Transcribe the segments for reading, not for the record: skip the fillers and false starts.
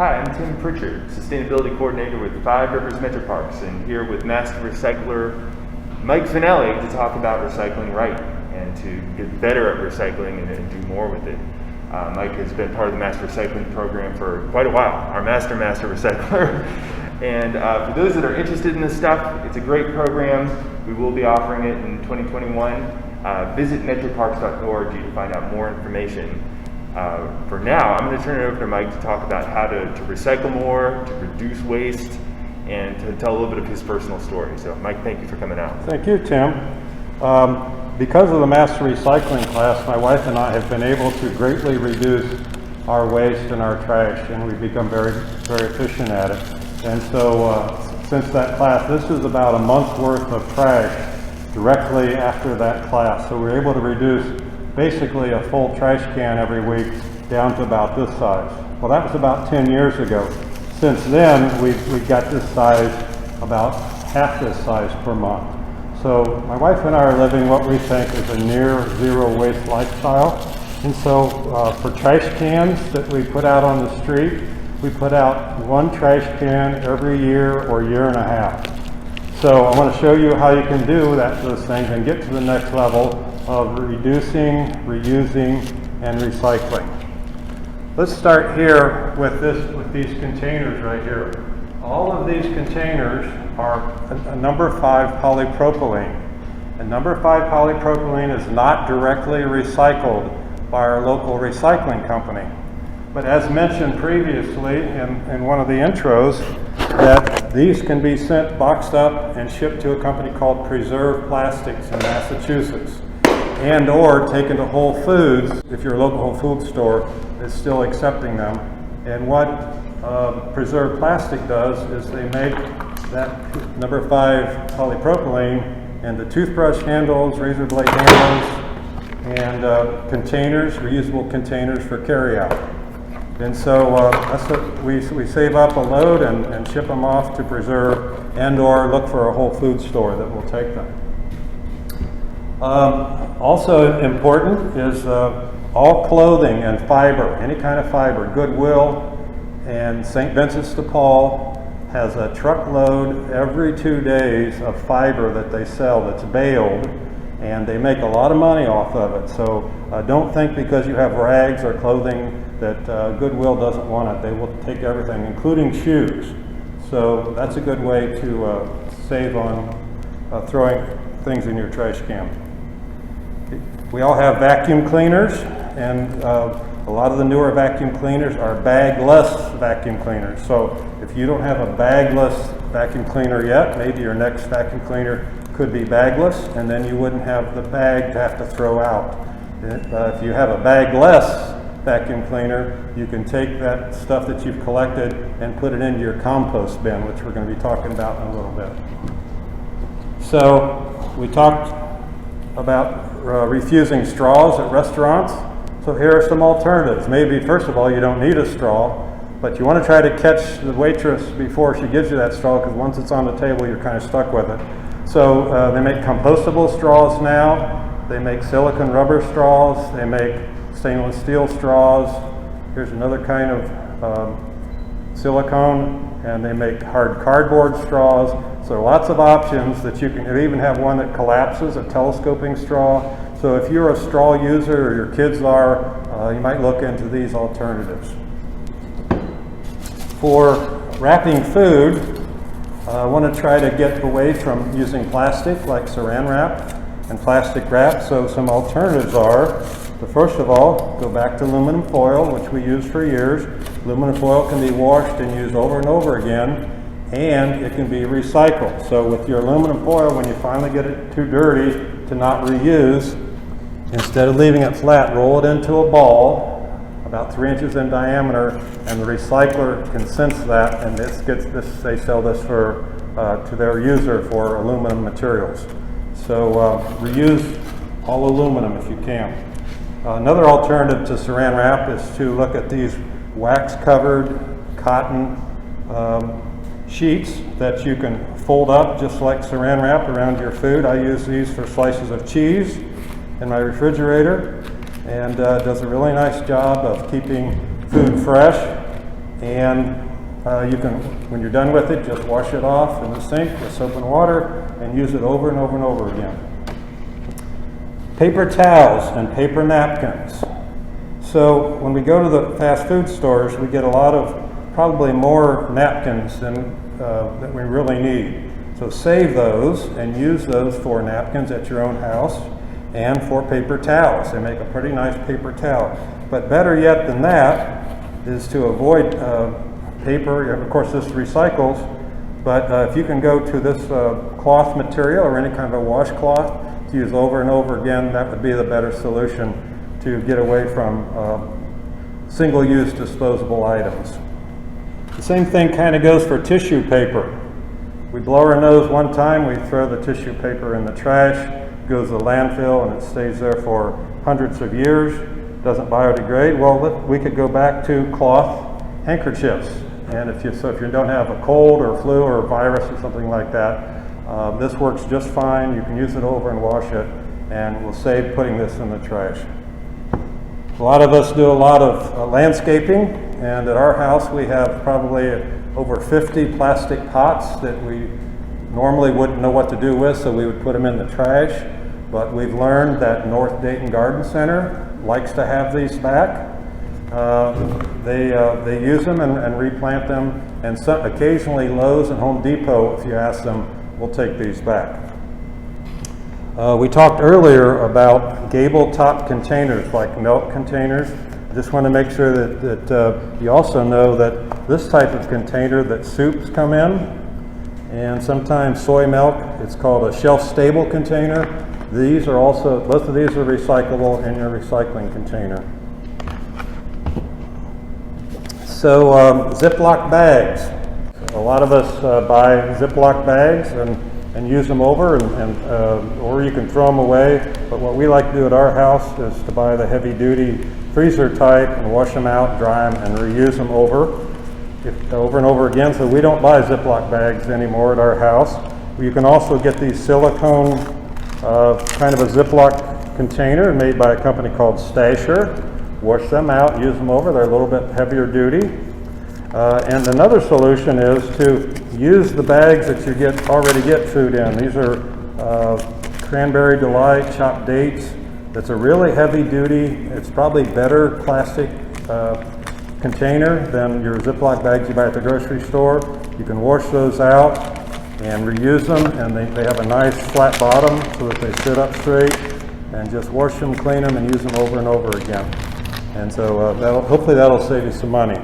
Hi, I'm Tim Pritchard, Sustainability Coordinator with Five Rivers MetroParks, and here with Master Recycler Mike Fanelli to talk about recycling right and to get better at recycling and do more with it. Mike has been part of the Master Recycling program for quite a while, our Master Recycler. And for those that are interested in this stuff, it's a great program. We will be offering it in 2021. Visit metroparks.org to find out more information. For now, I'm going to turn it over to Mike to talk about how to recycle more, to reduce waste, and to tell a little bit of his personal story. So, Mike, thank you for coming out. Thank you, Tim. Because of the Master Recycling class, my wife and I have been able to greatly reduce our waste and our trash, and we've become very, very efficient at it. And so, since that class, this is about a month's worth of trash directly after that class. So we're able to reduce basically a full trash can every week down to about this size. Well, that was about 10 years ago. Since then, we got this size, about half this size per month. So my wife and I are living what we think is a near zero waste lifestyle. And so for trash cans that we put out on the street, we put out one trash can every year or year and a half. So I want to show you how you can do those things and get to the next level of reducing, reusing, and recycling. Let's start here with these containers right here. All of these containers are a number 5 polypropylene. And number 5 polypropylene is not directly recycled by our local recycling company. But as mentioned previously in one of the intros, that these can be sent boxed up and shipped to a company called Preserve Plastics in Massachusetts, and or taken to Whole Foods if your local Whole Foods store is still accepting them. And what Preserve Plastic does is they make that number 5 polypropylene into toothbrush handles, razor blade handles, and containers, reusable containers for carryout. And so that's what we save up a load and ship them off to Preserve, and or look for a Whole Foods store that will take them. Also important is all clothing and fiber, any kind of fiber. Goodwill and St. Vincent's de Paul has a truckload every 2 days of fiber that they sell that's baled, and they make a lot of money off of it. So don't think because you have rags or clothing that Goodwill doesn't want it. They will take everything, including shoes. So that's a good way to save on throwing things in your trash can. We all have vacuum cleaners, and a lot of the newer vacuum cleaners are bagless vacuum cleaners. So if you don't have a bagless vacuum cleaner yet, maybe your next vacuum cleaner could be bagless, and then you wouldn't have the bag to have to throw out. If you have a bagless vacuum cleaner, you can take that stuff that you've collected and put it into your compost bin, which we're going to be talking about in a little bit. So we talked about refusing straws at restaurants. So here are some alternatives. Maybe, first of all, you don't need a straw, but you want to try to catch the waitress before she gives you that straw, because once it's on the table, you're kind of stuck with it. So they make compostable straws now. They make silicone rubber straws. They make stainless steel straws. Here's another kind of silicone, and they make hard cardboard straws. So lots of options that you can. They even have one that collapses, a telescoping straw. So if you're a straw user, or your kids are, you might look into these alternatives. For wrapping food, I want to try to get away from using plastic like saran wrap and plastic wrap. So some alternatives are, first of all, go back to aluminum foil, which we use for years. Aluminum foil can be washed and used over and over again, and it can be recycled. So with your aluminum foil, when you finally get it too dirty to not reuse, instead of leaving it flat, roll it into a ball about 3 inches in diameter, and the recycler can sense that, and they sell this to their user for aluminum materials. So reuse all aluminum if you can. Another alternative to saran wrap is to look at these wax-covered cotton sheets that you can fold up just like saran wrap around your food. I use these for slices of cheese in my refrigerator, and does a really nice job of keeping food fresh And you can, when you're done with it, just wash it off in the sink with soap and water and use it over and over and over again. Paper towels and paper napkins. So when we go to the fast food stores, we get a lot of, probably more napkins than that we really need. So save those and use those for napkins at your own house and for paper towels. They make a pretty nice paper towel. But better yet than that is to avoid paper. Of course, this recycles, but if you can go to this cloth material or any kind of a washcloth to use over and over again, that would be the better solution to get away from single-use disposable items. The same thing kind of goes for tissue paper. We blow our nose one time, we throw the tissue paper in the trash, goes to the landfill, and it stays there for hundreds of years, doesn't biodegrade. Well, we could go back to cloth handkerchiefs. And if you don't have a cold or flu or a virus or something like that, this works just fine. You can use it over and wash it, and we'll save putting this in the trash. A lot of us do a lot of landscaping, and at our house we have probably over 50 plastic pots that we normally wouldn't know what to do with, so we would put them in the trash. But we've learned that North Dayton Garden Center likes to have these back. They use them and replant them, and occasionally Lowe's and Home Depot, if you ask them, will take these back. We talked earlier about gable top containers like milk containers. I just want to make sure that you also know that this type of container that soups come in, and sometimes soy milk, it's called a shelf-stable container. These are also, both of these are recyclable in your recycling container. So Ziploc bags. A lot of us buy Ziploc bags and use them over, or you can throw them away. But what we like to do at our house is to buy the heavy-duty freezer type and wash them out, dry them, and reuse them over and over again. So we don't buy Ziploc bags anymore at our house. You can also get these silicone kind of a Ziploc container made by a company called Stasher. Wash them out, use them over. They're a little bit heavier duty. And another solution is to use the bags that you already get food in. These are Cranberry Delight chopped dates. That's a really heavy duty. It's probably better plastic container than your Ziploc bags you buy at the grocery store. You can wash those out and reuse them, and they have a nice flat bottom so that they sit up straight, and just wash them, clean them, and use them over and over again. And so hopefully that'll save you some money.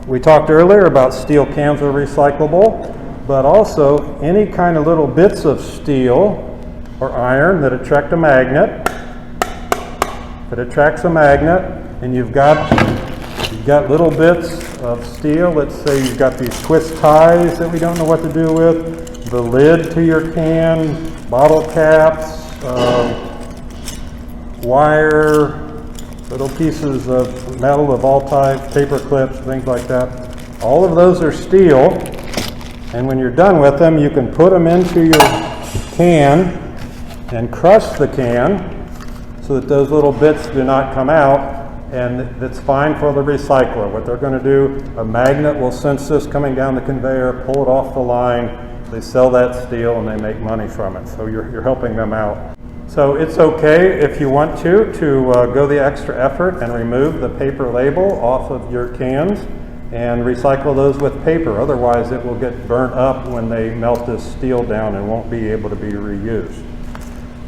We talked earlier about steel cans are recyclable, but also any kind of little bits of steel or iron that attract a magnet. If it attracts a magnet, and you've got little bits of steel, let's say you've got these twist ties that we don't know what to do with, the lid to your can, bottle caps, wire, little pieces of metal of all types, paper clips, things like that. All of those are steel, and when you're done with them, you can put them into your can and crush the can so that those little bits do not come out, and that's fine for the recycler. What they're going to do, a magnet will sense this coming down the conveyor, pull it off the line, they sell that steel and they make money from it. So you're helping them out. So it's okay if you want to go the extra effort and remove the paper label off of your cans and recycle those with paper. Otherwise it will get burnt up when they melt this steel down and won't be able to be reused.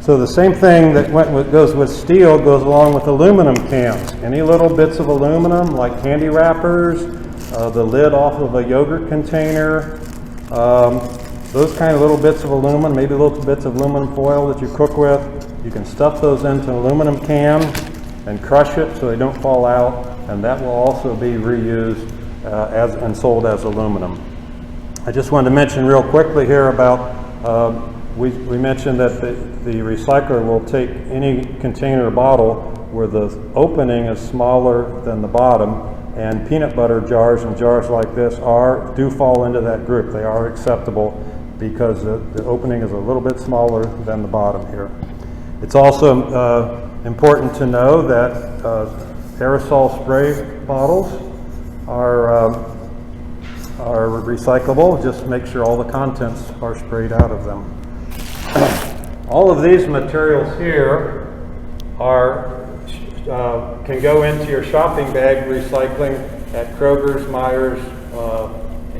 So the same thing that goes with steel goes along with aluminum cans. Any little bits of aluminum like candy wrappers, the lid off of a yogurt container, those kind of little bits of aluminum, maybe little bits of aluminum foil that you cook with, you can stuff those into an aluminum can and crush it so they don't fall out, and that will also be reused and sold as aluminum. I just wanted to mention real quickly here about, we mentioned that the recycler will take any container or bottle where the opening is smaller than the bottom, and peanut butter jars and jars like this do fall into that group. They are acceptable because the opening is a little bit smaller than the bottom here. It's also important to know that aerosol spray bottles are recyclable. Just make sure all the contents are sprayed out of them. All of these materials here can go into your shopping bag recycling at Kroger's, Myers,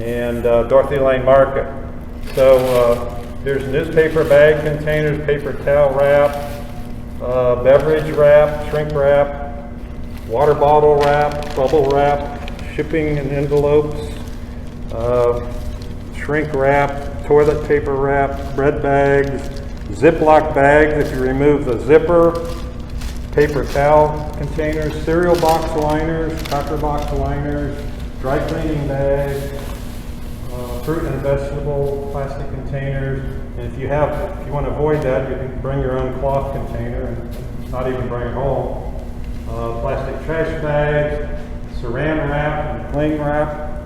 and Dorothy Lane Market. So there's newspaper bag containers, paper towel wrap, beverage wrap, shrink wrap, water bottle wrap, bubble wrap, shipping and envelopes, shrink wrap, toilet paper wrap, bread bags, Ziploc bags if you remove the zipper, paper towel containers, cereal box liners, cracker box liners, dry cleaning bags, fruit and vegetable plastic containers. And if you want to avoid that, you can bring your own cloth container and not even bring it home. Plastic trash bags, saran wrap and cling wrap,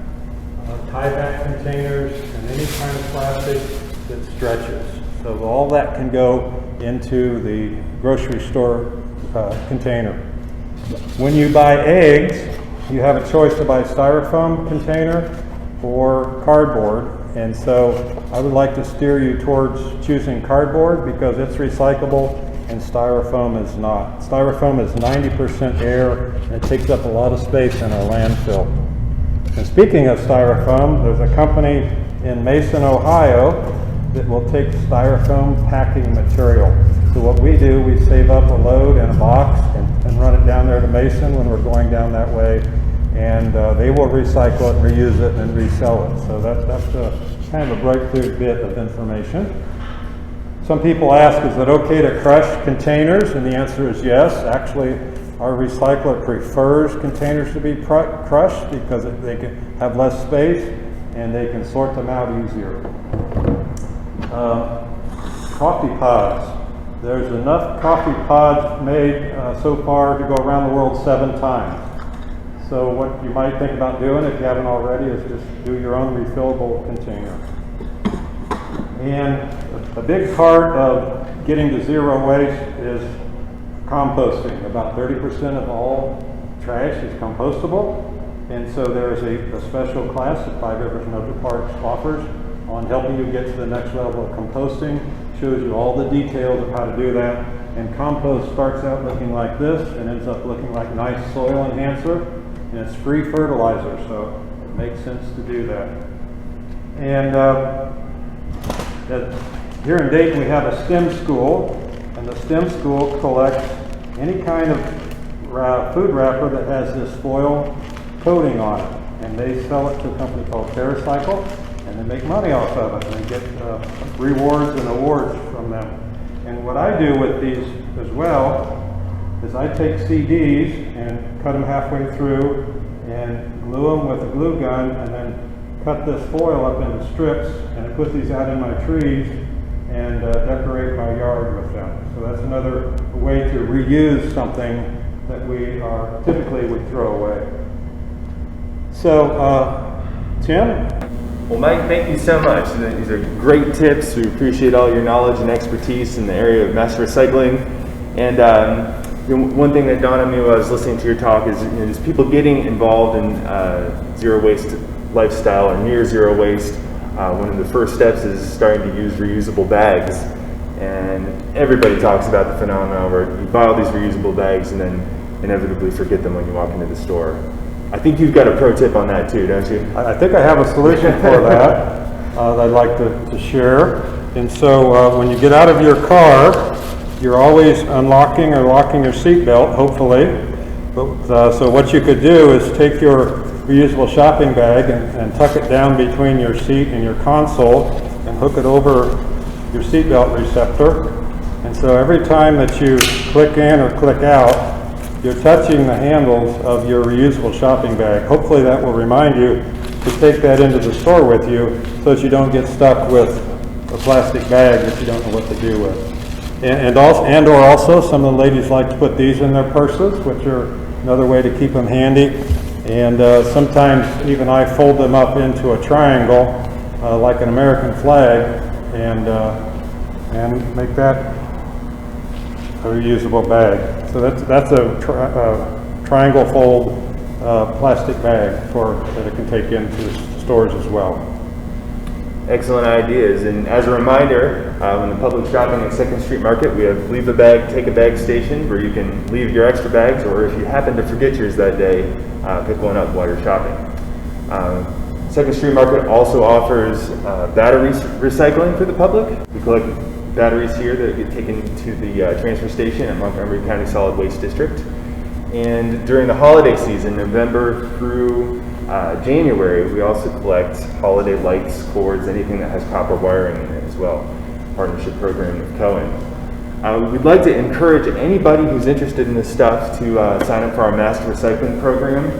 tie-back containers, and any kind of plastic that stretches. So all that can go into the grocery store container. When you buy eggs, you have a choice to buy styrofoam container or cardboard. And so I would like to steer you towards choosing cardboard because it's recyclable and styrofoam is not. Styrofoam is 90% air and it takes up a lot of space in our landfill. And speaking of styrofoam, there's a company in Mason, Ohio that will take styrofoam packing material. So what we do, we save up a load in a box and run it down there to Mason when we're going down that way, and they will recycle it, reuse it, and resell it. So that's kind of a breakthrough bit of information. Some people ask, is it okay to crush containers? And the answer is yes. Actually, our recycler prefers containers to be crushed because they can have less space and they can sort them out easier. Coffee pods. There's enough coffee pods made so far to go around the world 7 times. So what you might think about doing, if you haven't already, is just do your own refillable container. And a big part of getting to zero waste is composting. About 30% of all trash is compostable. And so there's a special class that Five Rivers MetroParks offers on helping you get to the next level of composting. Shows you all the details of how to do that. And compost starts out looking like this and ends up looking like nice soil enhancer. And it's free fertilizer, so it makes sense to do that. And here in Dayton we have a STEM school, and the STEM school collects any kind of food wrapper that has this foil coating on it. And they sell it to a company called TerraCycle, and they make money off of it, and they get rewards and awards from them. And what I do with these as well is I take CDs and cut them halfway through and glue them with a glue gun, and then cut this foil up into strips, and I put these out in my trees and decorate my yard with them. So that's another way to reuse something that we typically would throw away. So, Tim? Well, Mike, thank you so much. These are great tips. We appreciate all your knowledge and expertise in the area of mass recycling. And one thing that dawned on me while I was listening to your talk is just people getting involved in zero waste lifestyle or near zero waste. One of the first steps is starting to use reusable bags. And everybody talks about the phenomenon where you buy all these reusable bags and then inevitably forget them when you walk into the store. I think you've got a pro tip on that too, don't you? I think I have a solution for that that I'd like to share. And so when you get out of your car, you're always unlocking or locking your seatbelt, hopefully. But, so what you could do is take your reusable shopping bag and tuck it down between your seat and your console and hook it over your seatbelt receptor. And so every time that you click in or click out, you're touching the handles of your reusable shopping bag. Hopefully that will remind you to take that into the store with you so that you don't get stuck with a plastic bag that you don't know what to do with. And also some of the ladies like to put these in their purses, which are another way to keep them handy. And sometimes even I fold them up into a triangle like an American flag and make that a reusable bag. So that's a triangle fold plastic bag that it can take into stores as well. Excellent ideas. And as a reminder, when the public's shopping at 2nd Street Market, we have Leave a Bag, Take a Bag station where you can leave your extra bags, or if you happen to forget yours that day, pick one up while you're shopping. 2nd Street Market also offers battery recycling for the public. We collect batteries here that get taken to the transfer station at Montgomery County Solid Waste District. And during the holiday season, November through January, we also collect holiday lights, cords, anything that has copper wiring in it as well. Partnership program with Cohen. We'd like to encourage anybody who's interested in this stuff to sign up for our Master Recycling program.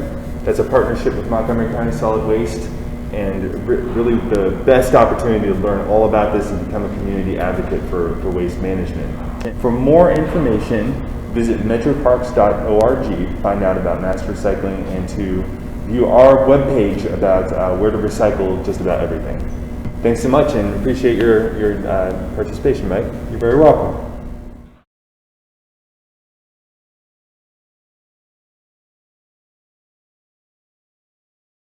That's a partnership with Montgomery County Solid Waste, and really the best opportunity to learn all about this and become a community advocate for waste management. For more information, visit MetroParks.org to find out about Master Recycling and to view our webpage about where to recycle just about everything. Thanks so much, and appreciate your participation, Mike. You're very welcome.